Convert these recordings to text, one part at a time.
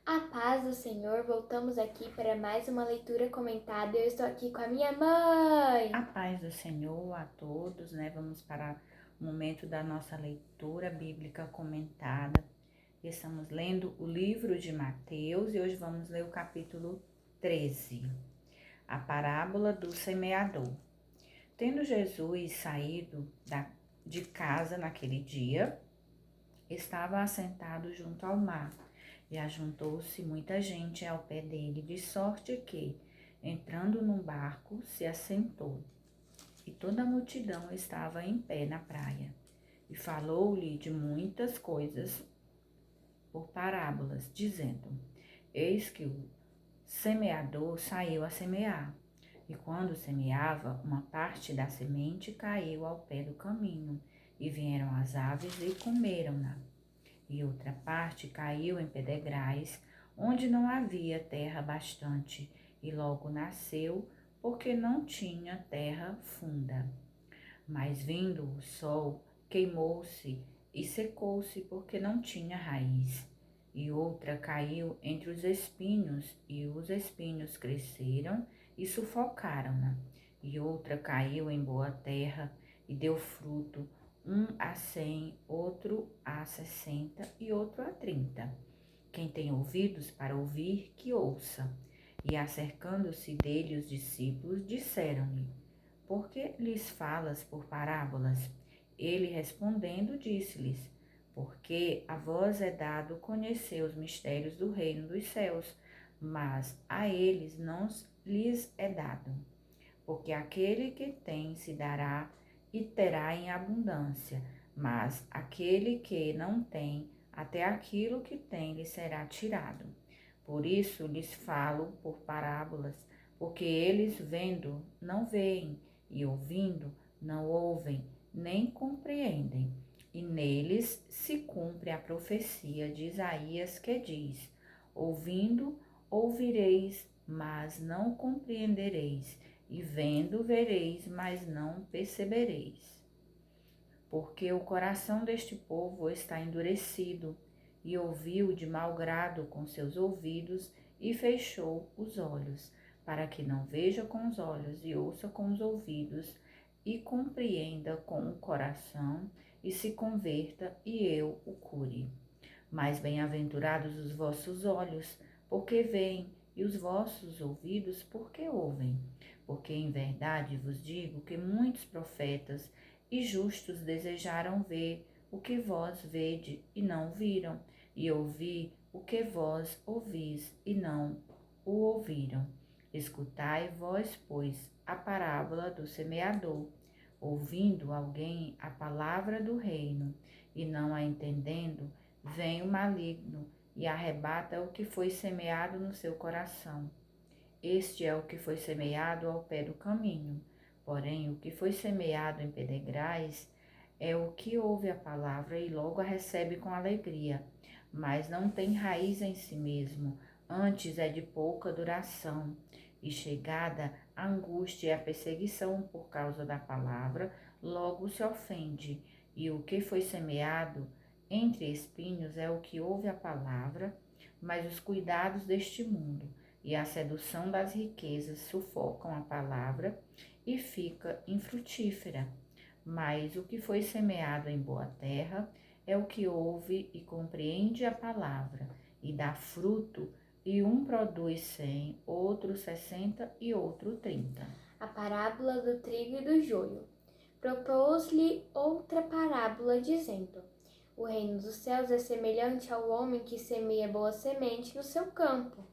A paz do Senhor, voltamos aqui para mais uma leitura comentada. Eu estou aqui com a minha mãe. A paz do Senhor a todos, né? Vamos para o momento da nossa leitura bíblica comentada. Estamos lendo o livro de Mateus e hoje vamos ler o capítulo 13, a parábola do semeador. Tendo Jesus saído de casa naquele dia, estava assentado junto ao mar e ajuntou-se muita gente ao pé dele, de sorte que, entrando num barco, se assentou. E toda a multidão estava em pé na praia. E falou-lhe de muitas coisas por parábolas, dizendo: Eis que o semeador saiu a semear. E quando semeava, uma parte da semente caiu ao pé do caminho, e vieram as aves e comeram-na. E outra parte caiu em pedregais, onde não havia terra bastante, e logo nasceu, porque não tinha terra funda. Mas vindo o sol, queimou-se e secou-se, porque não tinha raiz. E outra caiu entre os espinhos, e os espinhos cresceram e sufocaram-na. E outra caiu em boa terra e deu fruto, um a 100, outro a 60 e outro a 30. Quem tem ouvidos para ouvir, que ouça. E acercando-se dele os discípulos, disseram-lhe: Por que lhes falas por parábolas? Ele respondendo disse-lhes: Porque a vós é dado conhecer os mistérios do reino dos céus, mas a eles não lhes é dado. Porque aquele que tem se dará e terá em abundância, mas aquele que não tem, até aquilo que tem lhe será tirado. Por isso lhes falo por parábolas, porque eles vendo não veem, e ouvindo não ouvem, nem compreendem. E neles se cumpre a profecia de Isaías que diz: Ouvindo, ouvireis, mas não compreendereis, e vendo, vereis, mas não percebereis. Porque o coração deste povo está endurecido, e ouviu de mau grado com seus ouvidos, e fechou os olhos, para que não veja com os olhos, e ouça com os ouvidos, e compreenda com o coração, e se converta, e eu o cure. Mas bem-aventurados os vossos olhos, porque veem, e os vossos ouvidos, porque ouvem. Porque em verdade vos digo que muitos profetas e justos desejaram ver o que vós vede e não viram, e ouvir o que vós ouvis e não o ouviram. Escutai vós, pois, a parábola do semeador. Ouvindo alguém a palavra do reino e não a entendendo, vem o maligno e arrebata o que foi semeado no seu coração. Este é o que foi semeado ao pé do caminho. Porém, o que foi semeado em pedregais é o que ouve a palavra e logo a recebe com alegria, mas não tem raiz em si mesmo, antes é de pouca duração. E chegada a angústia e a perseguição por causa da palavra, logo se ofende. E o que foi semeado entre espinhos é o que ouve a palavra, mas os cuidados deste mundo e a sedução das riquezas sufocam a palavra e fica infrutífera. Mas o que foi semeado em boa terra é o que ouve e compreende a palavra e dá fruto, e um produz 100, outro 60 e outro 30. A parábola do trigo e do joio. Propôs-lhe outra parábola, dizendo: O reino dos céus é semelhante ao homem que semeia boa semente no seu campo.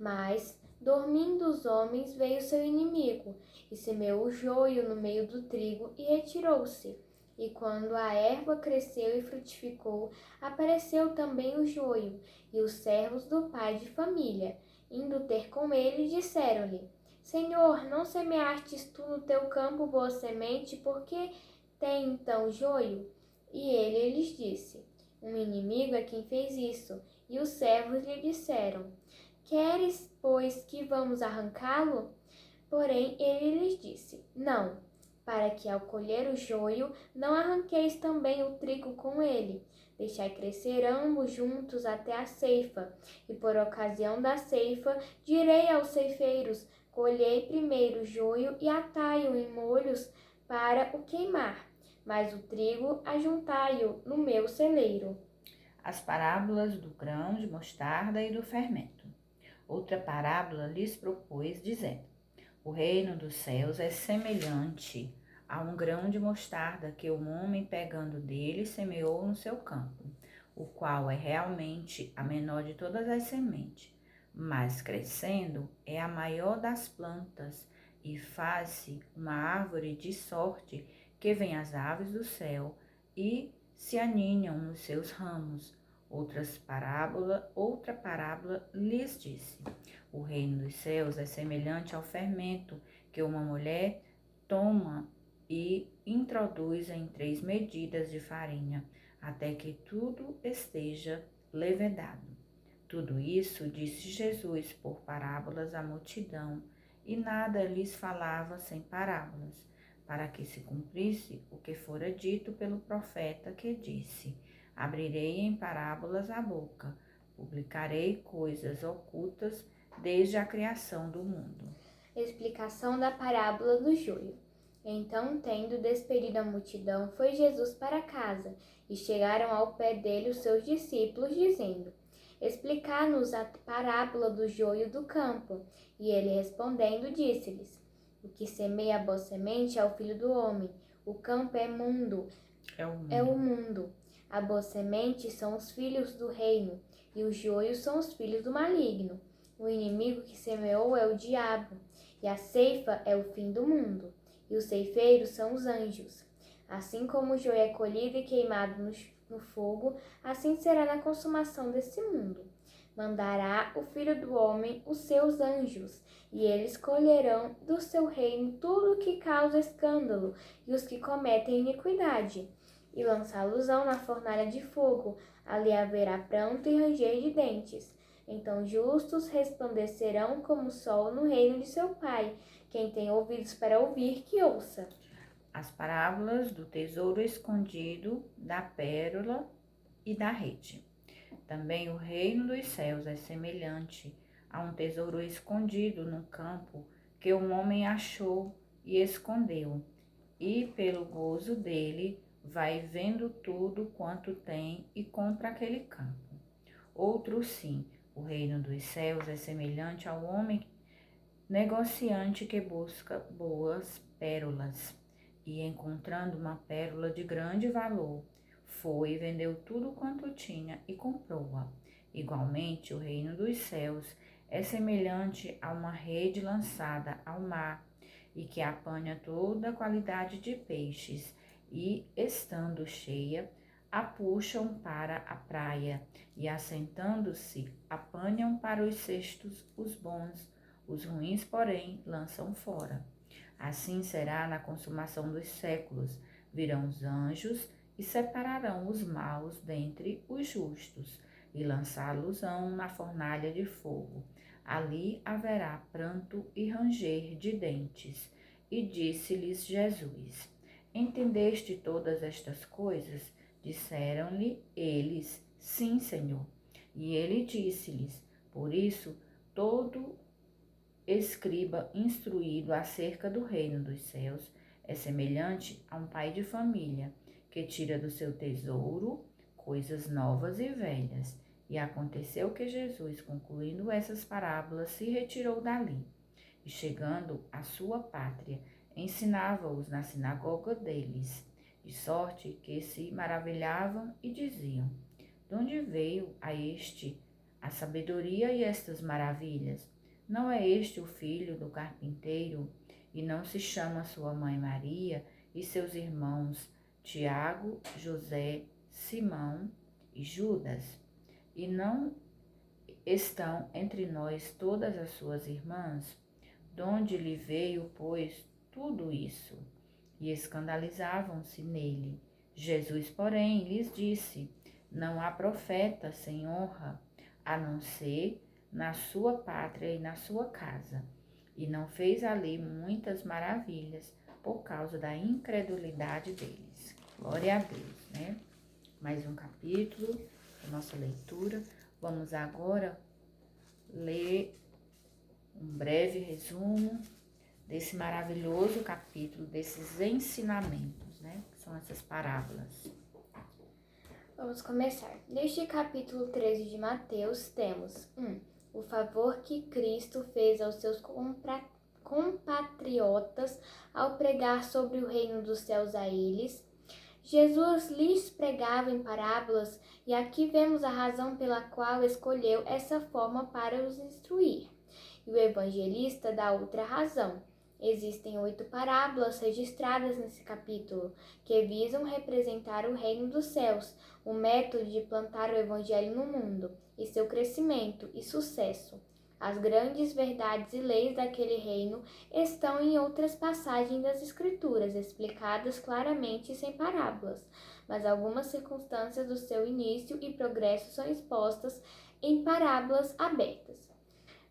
Mas, dormindo os homens, veio seu inimigo, e semeou o joio no meio do trigo, e retirou-se. E quando a erva cresceu e frutificou, apareceu também o joio, e os servos do pai de família, indo ter com ele, disseram-lhe: Senhor, não semeastes tu no teu campo boa semente, por que tem então joio? E ele lhes disse: Um inimigo é quem fez isso. E os servos lhe disseram: Queres, pois, que vamos arrancá-lo? Porém ele lhes disse: Não, para que ao colher o joio não arranqueis também o trigo com ele. Deixai crescer ambos juntos até a ceifa, e por ocasião da ceifa direi aos ceifeiros: colhei primeiro o joio e atai-o em molhos para o queimar, mas o trigo ajuntai-o no meu celeiro. As parábolas do grão de mostarda e do fermento. Outra parábola lhes propôs, dizendo: o reino dos céus é semelhante a um grão de mostarda que o homem, pegando dele, semeou no seu campo, o qual é realmente a menor de todas as sementes, mas crescendo é a maior das plantas e faz-se uma árvore de sorte que vem as aves do céu e se aninham nos seus ramos. Outra parábola lhes disse: o reino dos céus é semelhante ao fermento que uma mulher toma e introduz em 3 medidas de farinha, até que tudo esteja levedado. Tudo isso disse Jesus por parábolas à multidão, e nada lhes falava sem parábolas, para que se cumprisse o que fora dito pelo profeta, que disse: abrirei em parábolas a boca, publicarei coisas ocultas desde a criação do mundo. Explicação da parábola do joio. Então, tendo despedido a multidão, foi Jesus para casa, e chegaram ao pé dele os seus discípulos, dizendo: explicar-nos a parábola do joio do campo. E ele respondendo disse-lhes: o que semeia a boa semente é o filho do homem. O campo é o mundo. A boa semente são os filhos do reino, e os joios são os filhos do maligno. O inimigo que semeou é o diabo, e a ceifa é o fim do mundo, e os ceifeiros são os anjos. Assim como o joio é colhido e queimado no fogo, assim será na consumação desse mundo. Mandará o Filho do Homem os seus anjos, e eles colherão do seu reino tudo o que causa escândalo e os que cometem iniquidade, e lançá-los-ão na fornalha de fogo. Ali haverá pranto e ranger de dentes. Então justos resplandecerão como o sol no reino de seu Pai. Quem tem ouvidos para ouvir, que ouça. As parábolas do tesouro escondido, da pérola e da rede. Também o reino dos céus é semelhante a um tesouro escondido no campo, que um homem achou e escondeu, e pelo gozo dele vai vendo tudo quanto tem e compra aquele campo. Outro sim, o reino dos céus é semelhante ao homem negociante que busca boas pérolas, e encontrando uma pérola de grande valor, foi e vendeu tudo quanto tinha e comprou-a. Igualmente, o reino dos céus é semelhante a uma rede lançada ao mar, e que apanha toda qualidade de peixes, e, estando cheia, a puxam para a praia, e assentando-se, apanham para os cestos os bons, os ruins, porém, lançam fora. Assim será na consumação dos séculos. Virão os anjos e separarão os maus dentre os justos, e lançá-los-ão na fornalha de fogo. Ali haverá pranto e ranger de dentes. E disse-lhes Jesus: entendeste todas estas coisas? Disseram-lhe eles: sim, Senhor. E ele disse-lhes: por isso, todo escriba instruído acerca do reino dos céus é semelhante a um pai de família, que tira do seu tesouro coisas novas e velhas. E aconteceu que Jesus, concluindo essas parábolas, se retirou dali, e chegando à sua pátria, ensinava-os na sinagoga deles, de sorte que se maravilhavam e diziam: de onde veio a este a sabedoria e estas maravilhas? Não é este o filho do carpinteiro? E não se chama sua mãe Maria e seus irmãos Tiago, José, Simão e Judas? E não estão entre nós todas as suas irmãs? Donde lhe veio, pois, tudo isso? E escandalizavam-se nele. Jesus, porém, lhes disse: não há profeta sem honra, a não ser na sua pátria e na sua casa. E não fez ali muitas maravilhas por causa da incredulidade deles. Glória a Deus, né? mais um capítulo da nossa leitura. Vamos agora ler um breve resumo desse maravilhoso capítulo, desses ensinamentos, né? Que são essas parábolas. Vamos começar. Neste capítulo 13 de Mateus, temos o favor que Cristo fez aos seus compatriotas ao pregar sobre o reino dos céus a eles. Jesus lhes pregava em parábolas e aqui vemos a razão pela qual escolheu essa forma para os instruir. E o evangelista dá outra razão. Existem 8 parábolas registradas nesse capítulo, que visam representar o reino dos céus, o método de plantar o evangelho no mundo, e seu crescimento e sucesso. As grandes verdades e leis daquele reino estão em outras passagens das Escrituras, explicadas claramente sem parábolas, mas algumas circunstâncias do seu início e progresso são expostas em parábolas abertas.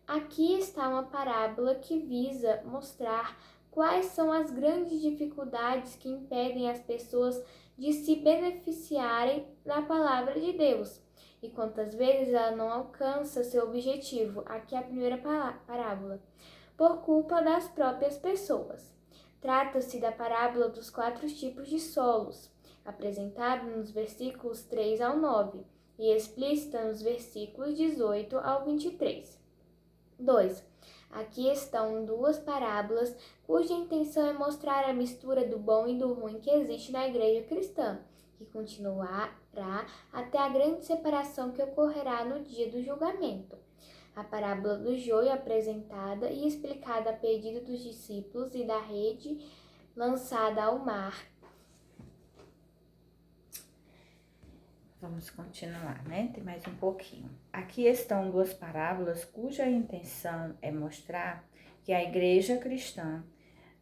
Aqui está uma parábola que visa mostrar quais são as grandes dificuldades que impedem as pessoas de se beneficiarem da palavra de Deus e quantas vezes ela não alcança seu objetivo. Aqui é a primeira parábola, por culpa das próprias pessoas. Trata-se da parábola dos 4 tipos de solos, apresentada nos versículos 3 ao 9 e explícita nos versículos 18 ao 23. 2. Aqui estão 2 parábolas cuja intenção é mostrar a mistura do bom e do ruim que existe na igreja cristã, que continuará até a grande separação que ocorrerá no dia do julgamento. A parábola do joio apresentada e explicada a pedido dos discípulos e da rede lançada ao mar. Vamos continuar, né? Tem mais um pouquinho. Aqui estão 2 parábolas cuja intenção é mostrar que a igreja cristã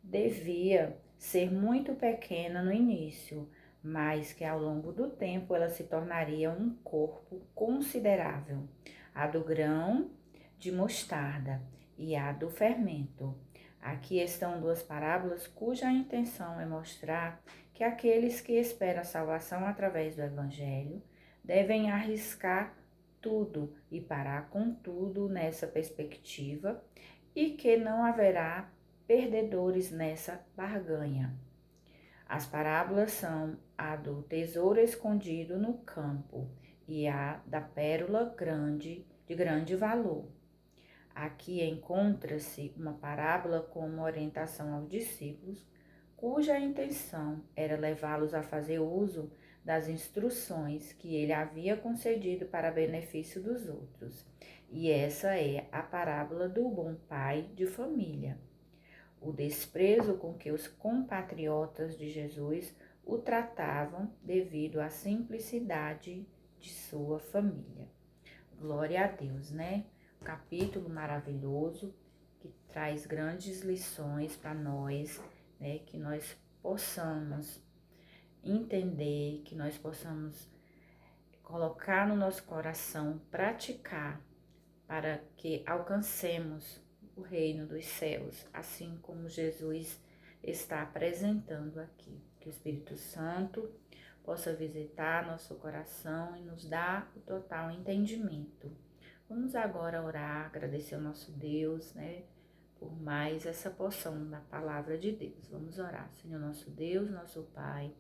devia ser muito pequena no início, mas que ao longo do tempo ela se tornaria um corpo considerável, a do grão de mostarda e a do fermento. Aqui estão 2 parábolas cuja intenção é mostrar que aqueles que esperam a salvação através do Evangelho devem arriscar tudo e parar com tudo nessa perspectiva e que não haverá perdedores nessa barganha. As parábolas são a do tesouro escondido no campo e a da pérola de grande valor. Aqui encontra-se uma parábola com uma orientação aos discípulos, cuja intenção era levá-los a fazer uso das instruções que ele havia concedido para benefício dos outros. E essa é a parábola do bom pai de família. O desprezo com que os compatriotas de Jesus o tratavam devido à simplicidade de sua família. Glória a Deus, né? Um capítulo maravilhoso que traz grandes lições para nós, né? Que nós possamos entender, que nós possamos colocar no nosso coração, praticar, para que alcancemos o reino dos céus, assim como Jesus está apresentando aqui. Que o Espírito Santo possa visitar nosso coração e nos dar o total entendimento. Vamos agora orar, agradecer ao nosso Deus, né, por mais essa porção da palavra de Deus. Vamos orar. Senhor nosso Deus, nosso Pai,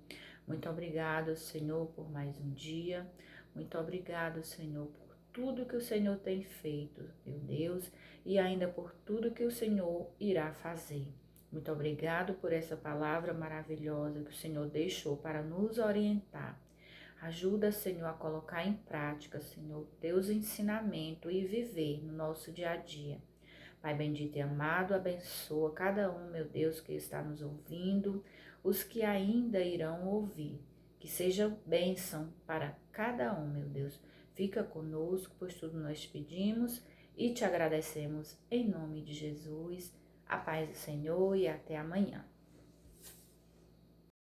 muito obrigado, Senhor, por mais um dia. Muito obrigado, Senhor, por tudo que o Senhor tem feito, meu Deus, e ainda por tudo que o Senhor irá fazer. Muito obrigado por essa palavra maravilhosa que o Senhor deixou para nos orientar. Ajuda, Senhor, a colocar em prática, Senhor, teus ensinamentos e viver no nosso dia a dia. Pai bendito e amado, abençoa cada um, meu Deus, que está nos ouvindo, os que ainda irão ouvir. Que seja bênção para cada um, meu Deus. Fica conosco, pois tudo nós pedimos e te agradecemos em nome de Jesus. A paz do Senhor e até amanhã.